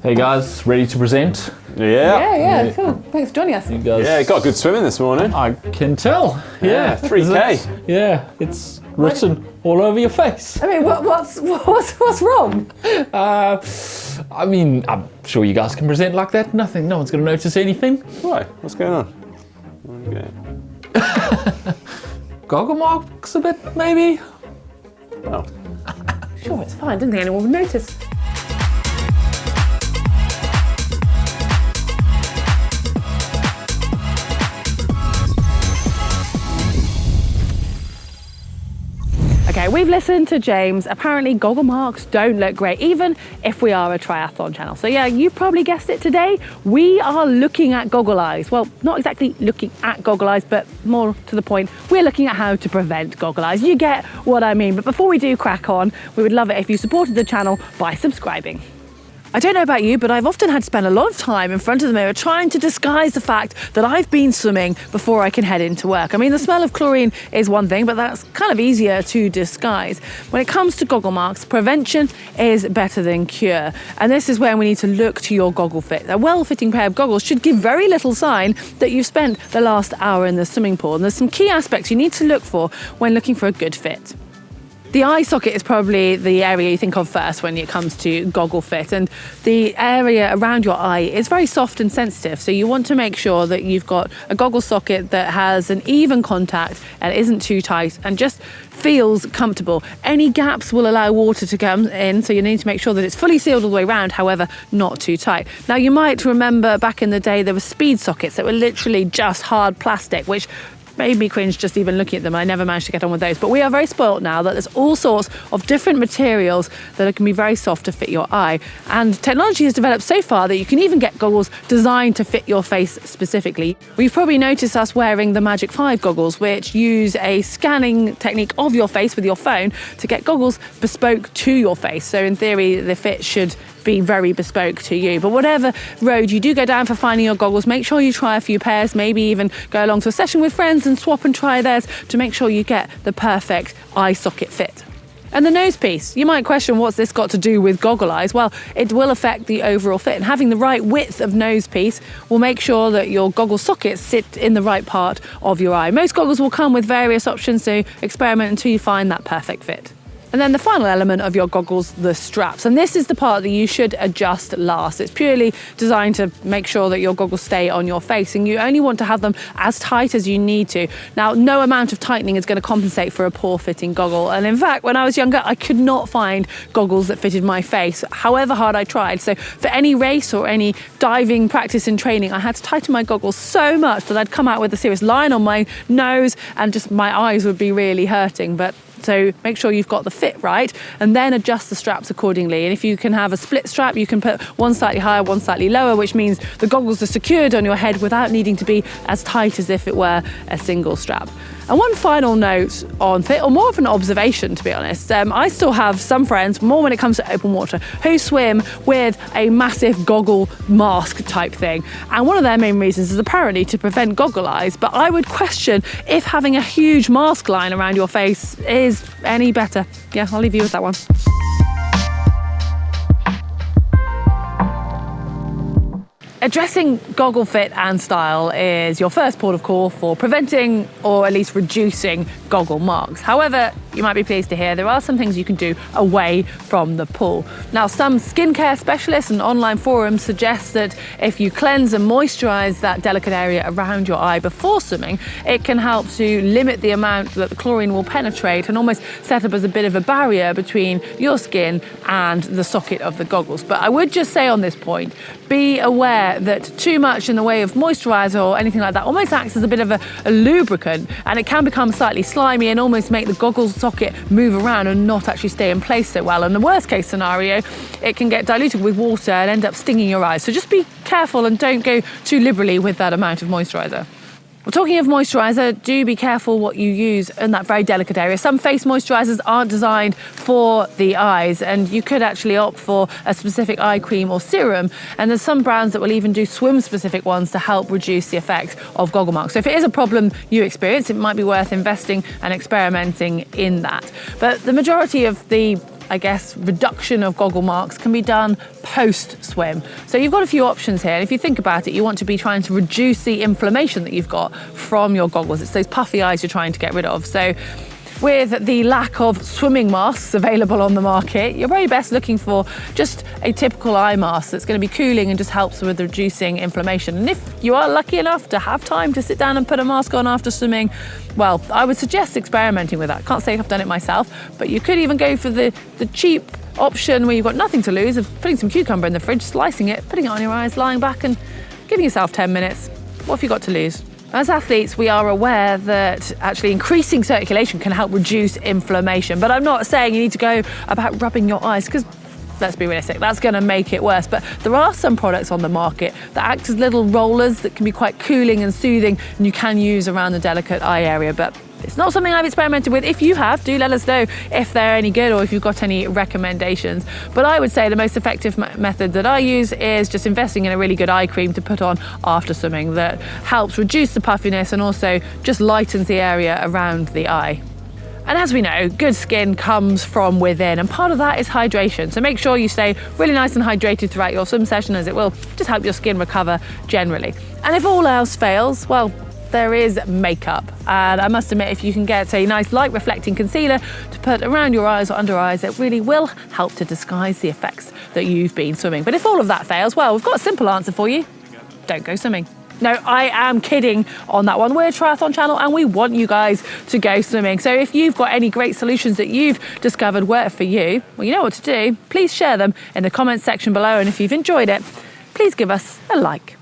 Hey guys, ready to present? Yeah, cool. Thanks for joining us. You guys, Yeah, got good swimming this morning. I can tell. Yeah, 3K. Yeah, it's written all over your face. I mean, what's wrong? I mean, I'm sure you guys can present like that. No one's going to notice anything. Why? What's going on? Okay. Goggle marks a bit, maybe? Oh. Sure, it's fine. Didn't think anyone would notice. Okay, we've listened to James. Apparently goggle marks don't look great, even if we are a triathlon channel. So yeah, you probably guessed it today. We are looking at goggle eyes. Well, not exactly looking at goggle eyes, but more to the point, we're looking at how to prevent goggle eyes. You get what I mean. But before we do crack on, we would love it if you supported the channel by subscribing. I don't know about you, but I've often had to spend a lot of time in front of the mirror trying to disguise the fact that I've been swimming before I can head into work. I mean, the smell of chlorine is one thing, but that's kind of easier to disguise. When it comes to goggle marks, prevention is better than cure. And this is where we need to look to your Goggle Fit. A well-fitting pair of goggles should give very little sign that you've spent the last hour in the swimming pool. And there's some key aspects you need to look for when looking for a good fit. The eye socket is probably the area you think of first when it comes to Goggle Fit, and the area around your eye is very soft and sensitive, so you want to make sure that you've got a goggle socket that has an even contact and isn't too tight and just feels comfortable. Any gaps will allow water to come in, so you need to make sure that it's fully sealed all the way around, however not too tight. Now you might remember back in the day there were speed sockets that were literally just hard plastic, which made me cringe just even looking at them. I never managed to get on with those. But we are very spoilt now that there's all sorts of different materials that can be very soft to fit your eye. And technology has developed so far that you can even get goggles designed to fit your face specifically. We've probably noticed us wearing the Magic 5 goggles, which use a scanning technique of your face with your phone to get goggles bespoke to your face. So in theory, the fit should be very bespoke to you. But whatever road you do go down for finding your goggles, make sure you try a few pairs, maybe even go along to a session with friends and swap and try theirs to make sure you get the perfect eye socket fit. And the nose piece, you might question what's this got to do with goggle eyes? Well, it will affect the overall fit, and having the right width of nose piece will make sure that your goggle sockets sit in the right part of your eye. Most goggles will come with various options, so experiment until you find that perfect fit. And then the final element of your goggles, the straps. And this is the part that you should adjust last. It's purely designed to make sure that your goggles stay on your face, and you only want to have them as tight as you need to. Now, no amount of tightening is going to compensate for a poor fitting goggle. And in fact, when I was younger, I could not find goggles that fitted my face, however hard I tried. So for any race or any diving practice and training, I had to tighten my goggles so much that I'd come out with a serious line on my nose and just my eyes would be really hurting. But so make sure you've got the fit right and then adjust the straps accordingly. And if you can have a split strap, you can put one slightly higher, one slightly lower, which means the goggles are secured on your head without needing to be as tight as if it were a single strap. And one final note on fit, or more of an observation to be honest, I still have some friends, more when it comes to open water, who swim with a massive goggle mask type thing. And one of their main reasons is apparently to prevent goggle eyes, but I would question if having a huge mask line around your face is any better. Yeah, I'll leave you with that one. Addressing goggle fit and style is your first port of call for preventing or at least reducing goggle marks. However, you might be pleased to hear there are some things you can do away from the pool. Now, some skincare specialists and online forums suggest that if you cleanse and moisturize that delicate area around your eye before swimming, it can help to limit the amount that the chlorine will penetrate and almost set up as a bit of a barrier between your skin and the socket of the goggles. But I would just say on this point, be aware that too much in the way of moisturiser or anything like that almost acts as a bit of a lubricant, and it can become slightly slimy and almost make the goggles socket move around and not actually stay in place so well. And the worst case scenario, it can get diluted with water and end up stinging your eyes. So just be careful and don't go too liberally with that amount of moisturiser. Well, talking of moisturiser, do be careful what you use in that very delicate area. Some face moisturisers aren't designed for the eyes, and you could actually opt for a specific eye cream or serum. And there's some brands that will even do swim-specific ones to help reduce the effects of goggle marks. So if it is a problem you experience, it might be worth investing and experimenting in that. But the majority of the I guess, reduction of goggle marks can be done post-swim. So you've got a few options here. And if you think about it, you want to be trying to reduce the inflammation that you've got from your goggles. It's those puffy eyes you're trying to get rid of. So with the lack of swimming masks available on the market, you're very best looking for just a typical eye mask that's going to be cooling and just helps with reducing inflammation. And if you are lucky enough to have time to sit down and put a mask on after swimming, well, I would suggest experimenting with that. Can't say I've done it myself, but you could even go for the cheap option where you've got nothing to lose of putting some cucumber in the fridge, slicing it, putting it on your eyes, lying back and giving yourself 10 minutes. What have you got to lose? As athletes, we are aware that actually increasing circulation can help reduce inflammation, but I'm not saying you need to go about rubbing your eyes, because let's be realistic, that's going to make it worse. But there are some products on the market that act as little rollers that can be quite cooling and soothing, and you can use around the delicate eye area. But it's not something I've experimented with. If you have, do let us know if they're any good or if you've got any recommendations. But I would say the most effective method that I use is just investing in a really good eye cream to put on after swimming that helps reduce the puffiness and also just lightens the area around the eye. And as we know, good skin comes from within, and part of that is hydration. So make sure you stay really nice and hydrated throughout your swim session, as it will just help your skin recover generally. And if all else fails, well, there is makeup. And I must admit, if you can get a nice light reflecting concealer to put around your eyes or under eyes, it really will help to disguise the effects that you've been swimming. But if all of that fails, well, we've got a simple answer for you. Don't go swimming. No, I am kidding on that one. We're a triathlon channel and we want you guys to go swimming. So if you've got any great solutions that you've discovered work for you, well, you know what to do. Please share them in the comments section below. And if you've enjoyed it, please give us a like.